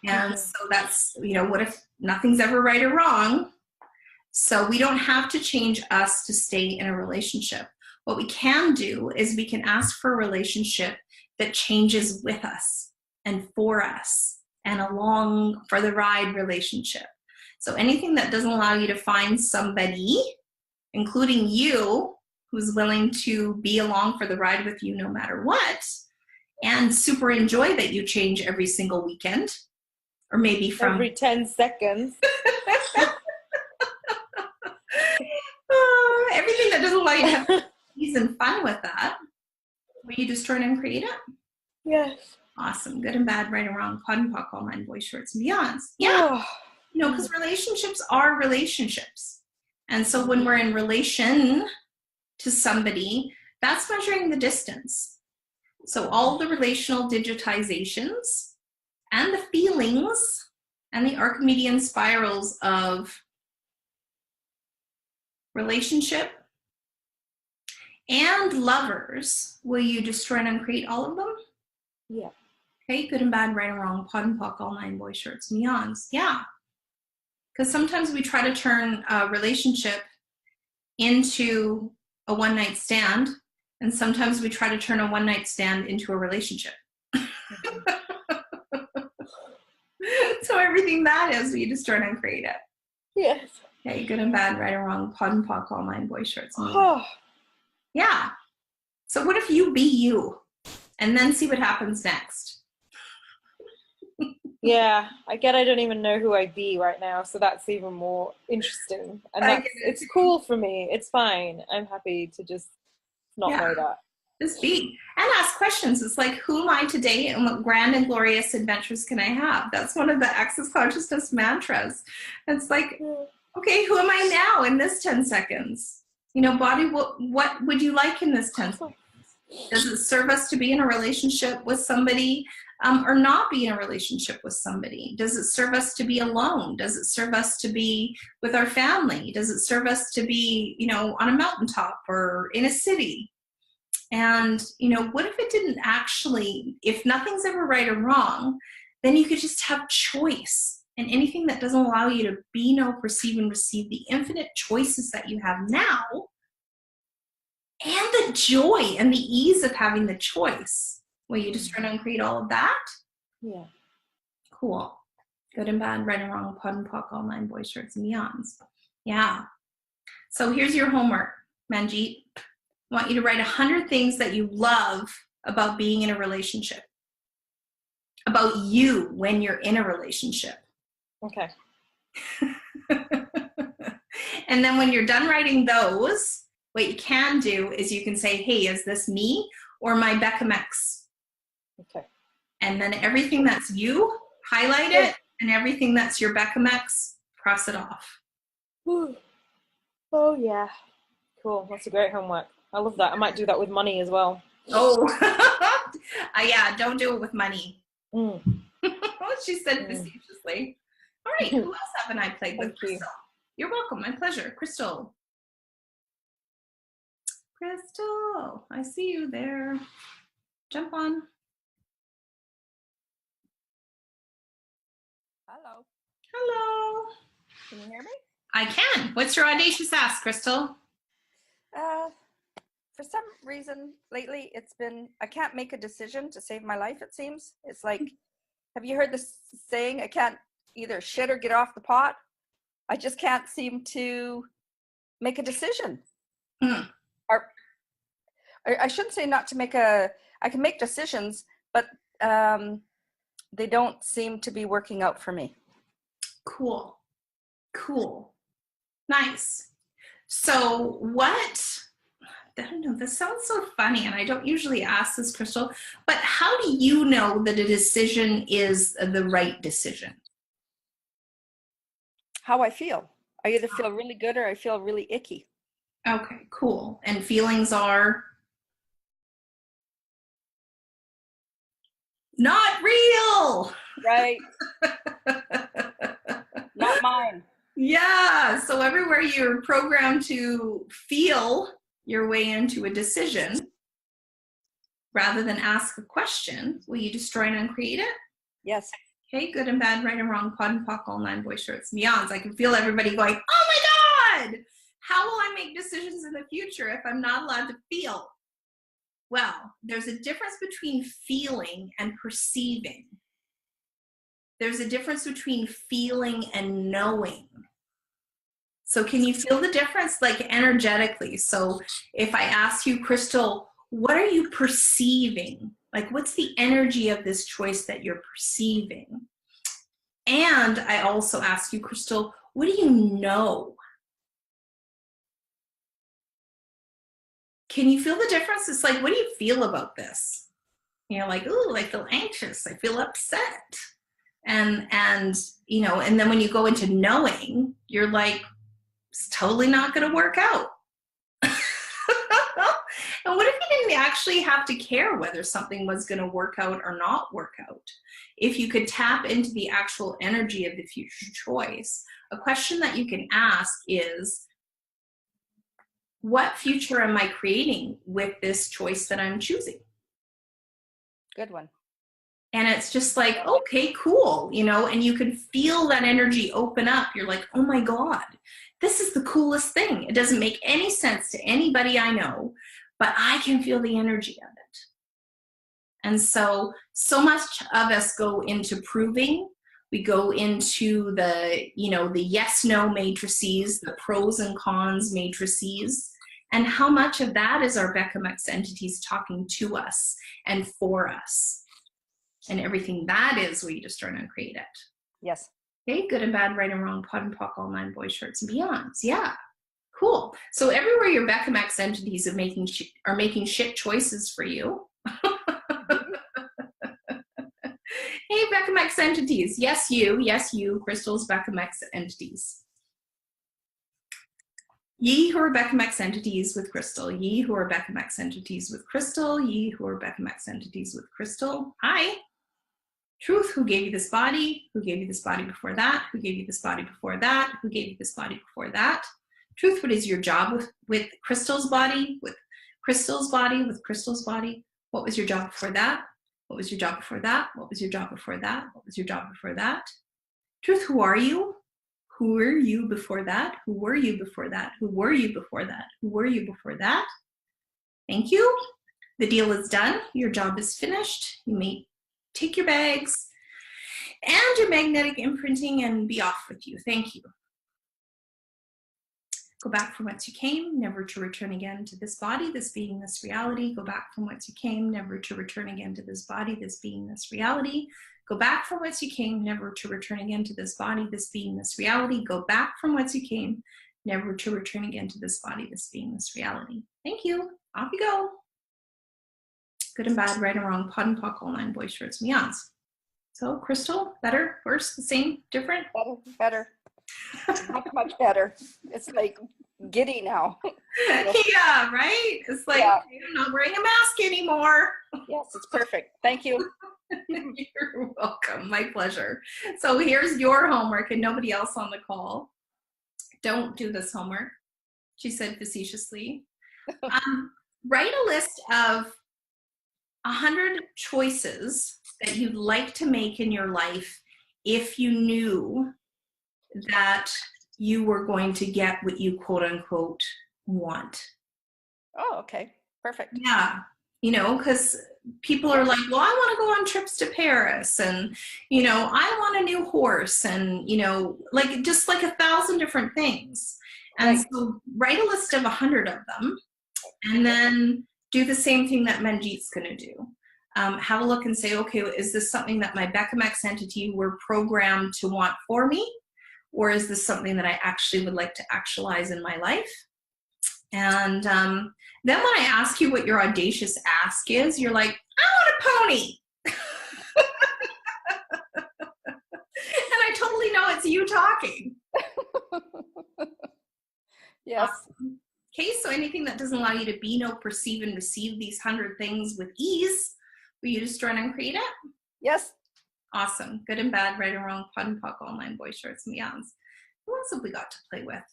And so that's, what if nothing's ever right or wrong? So we don't have to change us to stay in a relationship. What we can do is we can ask for a relationship that changes with us and for us and along for the ride relationship. So anything that doesn't allow you to find somebody, including you, who's willing to be along for the ride with you no matter what, and super enjoy that you change every single weekend, or maybe from every 10 seconds. Everything that doesn't allow you to have ease and fun with that, will you destroy and create it? Yes. Awesome. Good and bad, right and wrong, pod and pock, all nine boys, shorts, and beyonds. Yeah. Because relationships are relationships. And so when we're in relation to somebody, that's measuring the distance. So all the relational digitizations and the feelings and the Archimedean spirals of relationship and lovers, will you destroy and uncreate all of them? Yeah. Okay, good and bad, right and wrong, pod and pock, all nine boys, shorts, and beyonds. Yeah. Because sometimes we try to turn a relationship into a one-night stand, and sometimes we try to turn a one-night stand into a relationship. So everything that is, we destroy and uncreate it. Yes. Okay, good and bad, right and wrong, pod and pock, all nine boys, shorts, and beyonds. Yeah. So what if you be you, and then see what happens next? Yeah, I don't even know who I be right now, so that's even more interesting. And it's cool for me. It's fine. I'm happy to just not know that. Just be. And ask questions. It's like, who am I today, and what grand and glorious adventures can I have? That's one of the Access Consciousness mantras. It's like, okay, who am I now in this 10 seconds? Body, what would you like in this 10 seconds? Does it serve us to be in a relationship with somebody or not be in a relationship with somebody? Does it serve us to be alone? Does it serve us to be with our family? Does it serve us to be, on a mountaintop or in a city? And, what if it didn't actually, if nothing's ever right or wrong, then you could just have choice. And anything that doesn't allow you to be, know, perceive, and receive the infinite choices that you have now, and the joy and the ease of having the choice. Will you just try to uncreate all of that? Yeah. Cool. Good and bad, right and wrong, pod and pock, all nine boys, shorts, and beyonds. Yeah. So here's your homework, Manjeet. I want you to write 100 things that you love about being in a relationship. About you when you're in a relationship. Okay. And then when you're done writing those, what you can do is you can say, hey, is this me or my Beckham ex? Okay. And then everything that's you, highlight it, and everything that's your Beckham ex, cross it off. Ooh. Oh, yeah. Cool. That's a great homework. I love that. I might do that with money as well. Oh, yeah, don't do it with money. She said facetiously. All right, who else haven't I played with? Crystal. You're welcome. My pleasure. Crystal. Crystal, I see you there. Jump on. Hello. Hello. Can you hear me? I can. What's your audacious ask, Crystal? For some reason lately, it's been, I can't make a decision to save my life, it seems. It's like, have you heard this saying, I can't either shit or get off the pot? I just can't seem to make a decision. Or I shouldn't say not to make I can make decisions, but they don't seem to be working out for me. Cool. Cool. Nice. So what, I don't know, this sounds so funny, and I don't usually ask this, Crystal, but how do you know that a decision is the right decision? How I feel. I either feel really good or I feel really icky. Okay, cool. And feelings are not real. Right. Not mine. Yeah, so everywhere you're programmed to feel your way into a decision, rather than ask a question, will you destroy and uncreate it? Yes. Okay, good and bad, right and wrong, pod and pock, all 9 boy shirts and beyonds. I can feel everybody going, oh my God, how will I make decisions in the future if I'm not allowed to feel? Well, there's a difference between feeling and perceiving. There's a difference between feeling and knowing. So can you feel the difference, like energetically? So if I ask you, Crystal, what are you perceiving? Like, what's the energy of this choice that you're perceiving? And I also ask you, Crystal, what do you know? Can you feel the difference? It's like, what do you feel about this? You know, like, ooh, I feel anxious. I feel upset. And you know, and then when you go into knowing, you're like, it's totally not going to work out. And what if you didn't actually have to care whether something was going to work out or not work out? If you could tap into the actual energy of the future choice, a question that you can ask is, what future am I creating with this choice that I'm choosing? Good one. And it's just like, okay, cool, you know, and you can feel that energy open up. You're like, oh my God, this is the coolest thing. It doesn't make any sense to anybody I know, but I can feel the energy of it. And so much of us go into proving. We go into the, you know, the yes, no matrices, the pros and cons matrices. And how much of that is our Beckham-X entities talking to us and for us? And everything that is, we just try to create it. Yes. Okay, good and bad, right and wrong, pod and pock, all 9 boy shirts and beyonds. Yeah, cool. So everywhere your Beckham-X entities are making shit choices for you. Hey, Beckham-X entities. Yes, you, Crystal's Beckham-X entities. Ye who are Beckham-X entities with Crystal. Ye who are Beckham-X entities with Crystal. Ye who are Beckham-X entities with Crystal. Hi. Truth, who gave you this body? Who gave you this body before that? Who gave you this body before that? Who gave you this body before that? Truth, what is your job with Crystal's body? With Crystal's body? With Crystal's body? What was your job before that? What was your job before that? What was your job before that? What was your job before that? Truth, who are you? Who were you before that? Who were you before that? Who were you before that? Who were you before that? Thank you. The deal is done. Your job is finished. You may take your bags and your magnetic imprinting and be off with you. Thank you. Go back from whence you came, never to return again to this body, this being, this reality. Go back from whence you came, never to return again to this body, this being, this reality. Go back from whence you came, never to return again to this body, this being, this reality. Go back from whence you came, never to return again to this body, this being, this reality. Thank you. Off you go. Good and bad, right and wrong, pod and pock, all 9 boy shirts and beyonds. So, Crystal, better, worse, the same, different? Better. Much better. It's like giddy now. Yeah, right? It's like, yeah. I'm not wearing a mask anymore. Yes, it's perfect. Thank you. You're welcome. My pleasure. So here's your homework and nobody else on the call. Don't do this homework, she said facetiously. Write a list of 100 choices that you'd like to make in your life if you knew that you were going to get what you quote unquote want. Oh, okay. Perfect. Yeah. You know, because people are like, well, I want to go on trips to Paris and, you know, I want a new horse and, you know, like just like 1,000 different things. And so write a list of 100 of them and then do the same thing that Manjeet's going to do. have a look and say, okay, is this something that my Becamex entity were programmed to want for me? Or is this something that I actually would like to actualize in my life? And then when I ask you what your audacious ask is, you're like, I want a pony. And I totally know it's you talking. Yes. Okay, so anything that doesn't allow you to be, know, perceive, and receive these 100 things with ease, will you just run and create it? Yes. Awesome. Good and bad, right and wrong, pod and puck, online, boy shorts, and meows. Who else have we got to play with?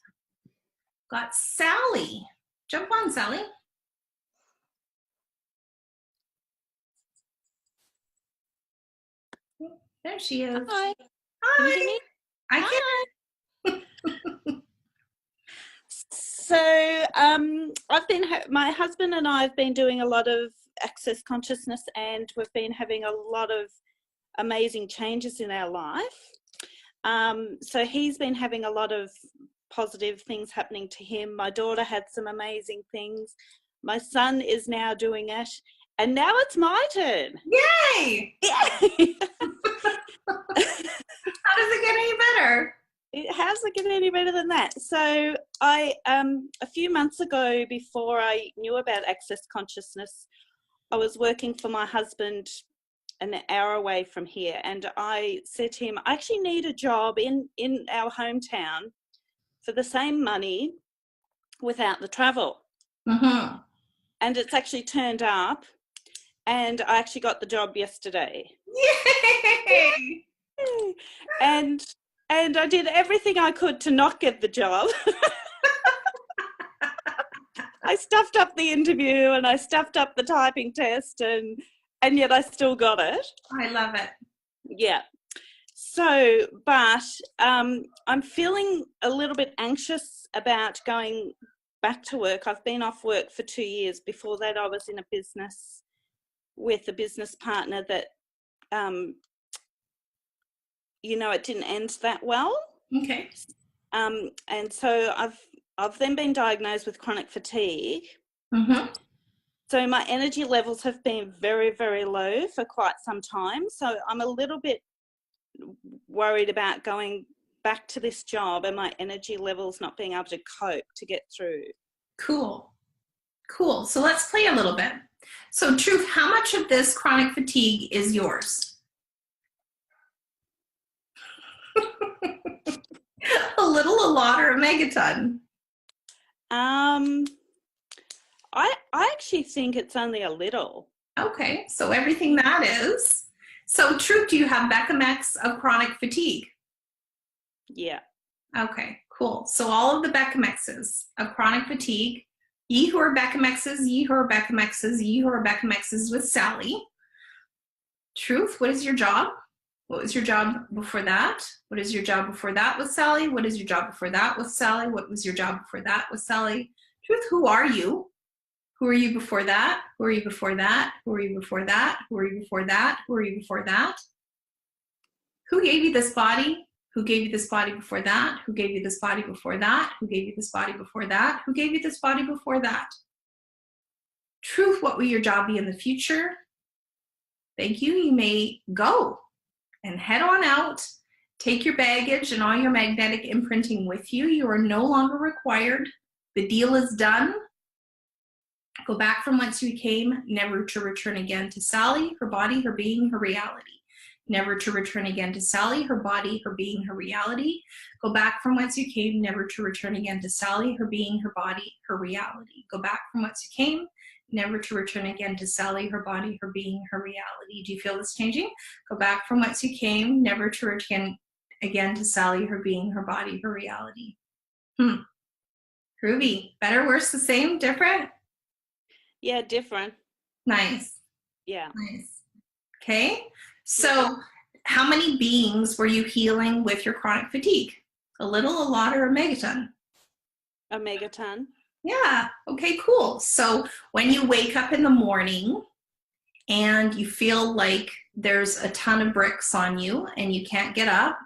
Got Sally. Jump on, Sally. There she is. Hi. Hi. Can you hear me? I can. So my husband and I have been doing a lot of access consciousness, and we've been having a lot of amazing changes in our life. So he's been having a lot of positive things happening to him. My daughter had some amazing things. My son is now doing it, and now it's my turn. Yay! Yay! How does it get any better? How's it get any better than that? So I, a few months ago, before I knew about access consciousness, I was working for my husband an hour away from here, and I said to him, I actually need a job in our hometown for the same money without the travel. Mm-hmm. And it's actually turned up, and I actually got the job yesterday. Yay! And I did everything I could to not get the job. I stuffed up the interview and I stuffed up the typing test, and yet I still got it. I love it. Yeah. So, but I'm feeling a little bit anxious about going back to work. I've been off work for 2 years. Before that, I was in a business with a business partner that, it didn't end that well. Okay. And so I've then been diagnosed with chronic fatigue. Mm-hmm. So my energy levels have been very, very low for quite some time. So I'm a little bit worried about going back to this job and my energy levels not being able to cope to get through. Cool. So let's play a little bit. So Truth, how much of this chronic fatigue is yours? A little, a lot, or a megaton? I actually think it's only a little. Okay, so everything that is. So Truth, do you have Becamex of chronic fatigue? Yeah. Okay, cool. So all of the Becamexes of chronic fatigue, ye who are Becamexes, ye who are Becamexes, ye who are Becamexes with Sally. Truth, what is your job? What was your job before that? What is your job before that with Sally? What is your job before that with Sally? What was your job before that with Sally? Truth, who are you? Who are you before that? Who are you before that? Who are you before that? Who are you before that? Who are you before that? Who gave you this body? Who gave you this body before that? Who gave you this body before that? Who gave you this body before that? Who gave you this body before that? Truth, what will your job be in the future? Thank you. You may go and head on out. Take your baggage and all your magnetic imprinting with you. You are no longer required. The deal is done. Go back from whence you came, never to return again to Sally, her body, her being, her reality. Never to return again to Sally, her body, her being, her reality. Go back from whence you came, never to return again to Sally, her being, her body, her reality. Go back from whence you came, never to return again to Sally, her body, her being, her reality. Do you feel this changing? Go back from whence you came, never to return again to Sally, her being, her body, her reality. Groovy. Better, worse, the same, different? Yeah, different. Nice. Yeah. Nice. Okay. So how many beings were you healing with your chronic fatigue? A little, a lot, or a megaton? A megaton. Yeah. Okay, cool. So when you wake up in the morning and you feel like there's a ton of bricks on you and you can't get up,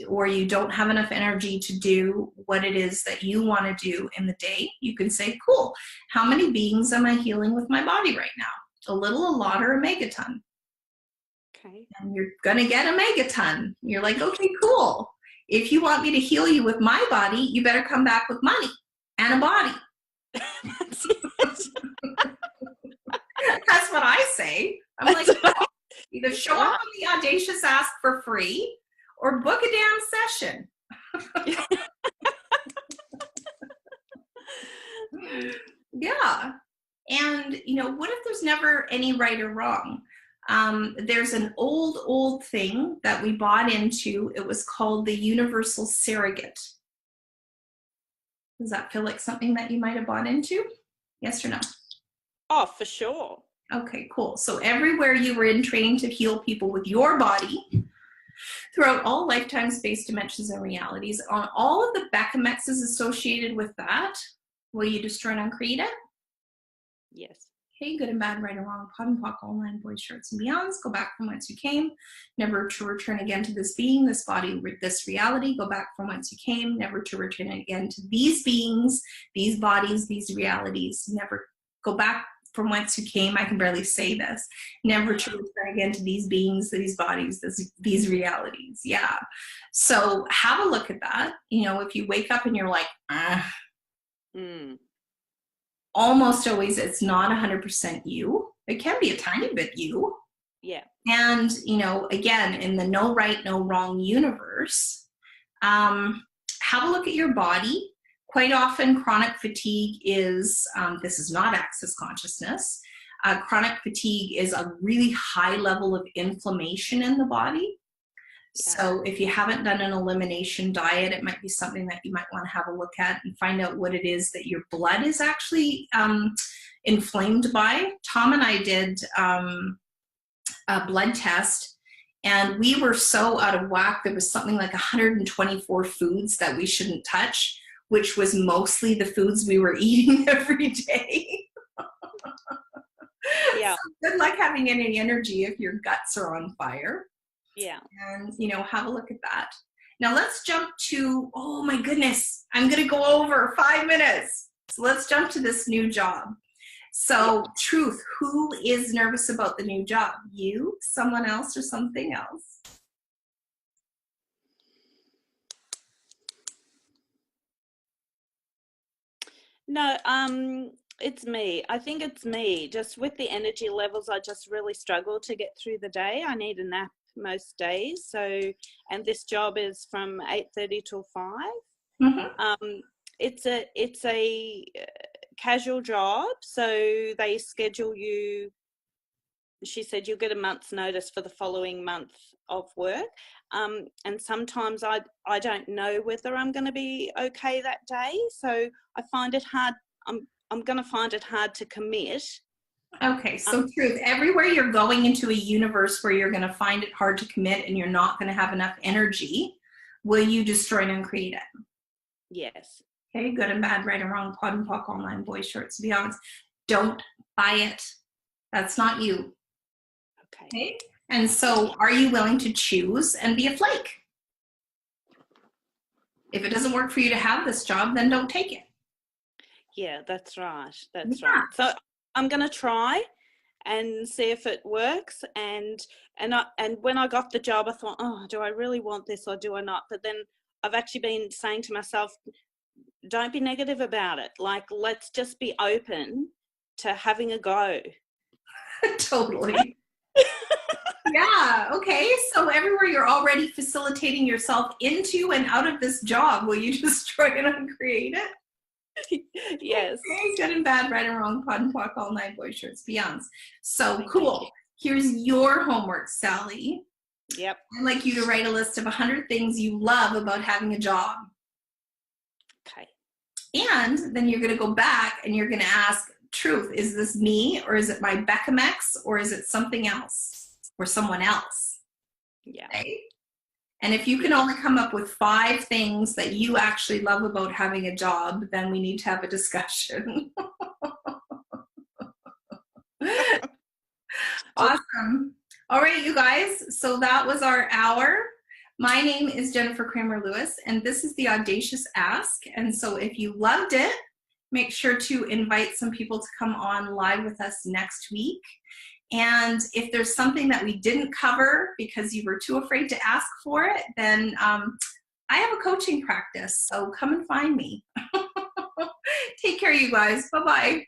or you don't have enough energy to do what it is that you want to do in the day, you can say, cool, how many beings am I healing with my body right now? a little, a lot, or a megaton. Okay. And you're going to get a megaton. You're like, okay, cool. If you want me to heal you with my body, you better come back with money and a body. That's what I say. I'm like, either show up on the Audacious Ask for free or book a damn session. Yeah. And, you know, what if there's never any right or wrong? There's an old thing that we bought into. It was called the universal surrogate. Does that feel like something that you might have bought into? Yes or no? Oh, for sure. Okay, cool. So everywhere you were in training to heal people with your body, throughout all lifetimes, space, dimensions, and realities, on all of the Bechamexes associated with that, will you destroy and uncreate it? Yes. Okay, good and bad, right and wrong, pod and pock, all nine, boys, shorts, and beyonds. Go back from whence you came, never to return again to this being, this body, this reality. Go back from whence you came, never to return again to these beings, these bodies, these realities. Never go back from whence you came. I can barely say this. Never to return again to these beings, these bodies, these realities. Yeah. So have a look at that. You know, if you wake up and you're like, almost always it's not 100% you. It can be a tiny bit you. Yeah. And, you know, again, in the no right, no wrong universe, have a look at your body. Quite often chronic fatigue is, this is not access consciousness. Chronic fatigue is a really high level of inflammation in the body. Yeah. So if you haven't done an elimination diet, it might be something that you might want to have a look at and find out what it is that your blood is actually inflamed by. Tom and I did a blood test, and we were so out of whack. There was something like 124 foods that we shouldn't touch, which was mostly the foods we were eating every day. Yeah. So good luck having any energy if your guts are on fire. Yeah. And, you know, have a look at that. Now let's jump to, oh my goodness, I'm going to go over 5 minutes. So let's jump to this new job. So truth, who is nervous about the new job? You, someone else, or something else? No, it's me. I think it's me. Just with the energy levels, I just really struggle to get through the day. I need a nap most days. So, and this job is from 8:30 till 5. Mm-hmm. It's a casual job. So they schedule you. She said you'll get a month's notice for the following month of work. And sometimes I don't know whether I'm going to be okay that day. So I find it hard. I'm going to find it hard to commit. Okay, so truth, everywhere you're going into a universe where you're going to find it hard to commit and you're not going to have enough energy, will you destroy and uncreate it? Yes. Okay, good and bad, right and wrong, pod and pock, all nine, boys, shorts, beyonds. Don't buy it. That's not you. Okay. And so are you willing to choose and be a flake? If it doesn't work for you to have this job, then don't take it. Yeah, that's right. That's right. So I'm going to try and see if it works. And when I got the job, I thought, oh, do I really want this or do I not? But then I've actually been saying to myself, don't be negative about it. Like, let's just be open to having a go. Totally. Yeah, okay. So everywhere you're already facilitating yourself into and out of this job, will you destroy and uncreate it? Yes. Okay, good and bad, right and wrong, pod and pock, all nine, boys, shorts, beyonds. So cool. Here's your homework, Sally. Yep. I'd like you to write a list of 100 things you love about having a job. Okay. And then you're going to go back and you're going to ask, truth, is this me or is it my Bechamex or is it something else or someone else? Yeah. Okay? And if you can only come up with 5 things that you actually love about having a job, then we need to have a discussion. Awesome. All right, you guys. So that was our hour. My name is Jennifer Cramer Lewis, and this is the Audacious Ask. And so if you loved it, make sure to invite some people to come on live with us next week. And if there's something that we didn't cover because you were too afraid to ask for it, then I have a coaching practice, so come and find me. Take care, you guys. Bye-bye.